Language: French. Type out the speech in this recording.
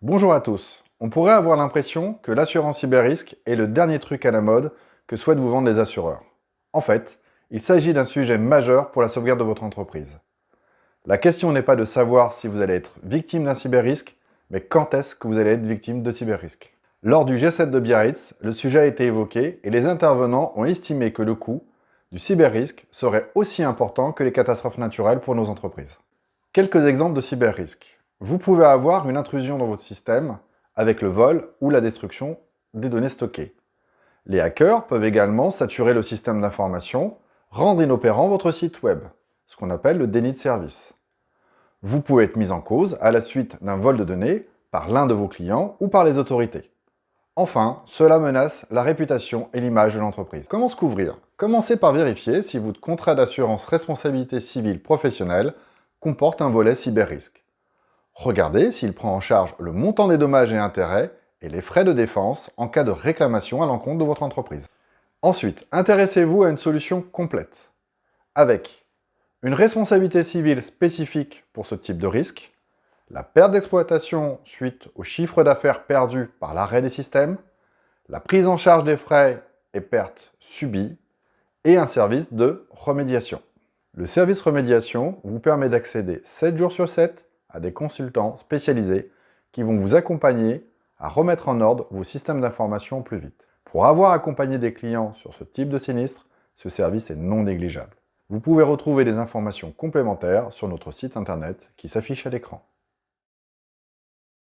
Bonjour à tous. On pourrait avoir l'impression que l'assurance cyber-risque est le dernier truc à la mode que souhaitent vous vendre les assureurs. En fait, il s'agit d'un sujet majeur pour la sauvegarde de votre entreprise. La question n'est pas de savoir si vous allez être victime d'un cyber-risque, mais quand est-ce que vous allez être victime de cyber-risque. Lors du G7 de Biarritz, le sujet a été évoqué et les intervenants ont estimé que le coût du cyber-risque serait aussi important que les catastrophes naturelles pour nos entreprises. Quelques exemples de cyber-risque. Vous pouvez avoir une intrusion dans votre système avec le vol ou la destruction des données stockées. Les hackers peuvent également saturer le système d'information, rendre inopérant votre site web, ce qu'on appelle le déni de service. Vous pouvez être mis en cause à la suite d'un vol de données par l'un de vos clients ou par les autorités. Enfin, cela menace la réputation et l'image de l'entreprise. Comment se couvrir? Commencez par vérifier si votre contrat d'assurance responsabilité civile professionnelle comporte un volet cyber-risque. Regardez s'il prend en charge le montant des dommages et intérêts et les frais de défense en cas de réclamation à l'encontre de votre entreprise. Ensuite, intéressez-vous à une solution complète, avec une responsabilité civile spécifique pour ce type de risque, la perte d'exploitation suite au chiffre d'affaires perdu par l'arrêt des systèmes, la prise en charge des frais et pertes subies, et un service de remédiation. Le service remédiation vous permet d'accéder 7 jours sur 7 à des consultants spécialisés qui vont vous accompagner à remettre en ordre vos systèmes d'information plus vite. Pour avoir accompagné des clients sur ce type de sinistre, ce service est non négligeable. Vous pouvez retrouver des informations complémentaires sur notre site internet qui s'affiche à l'écran.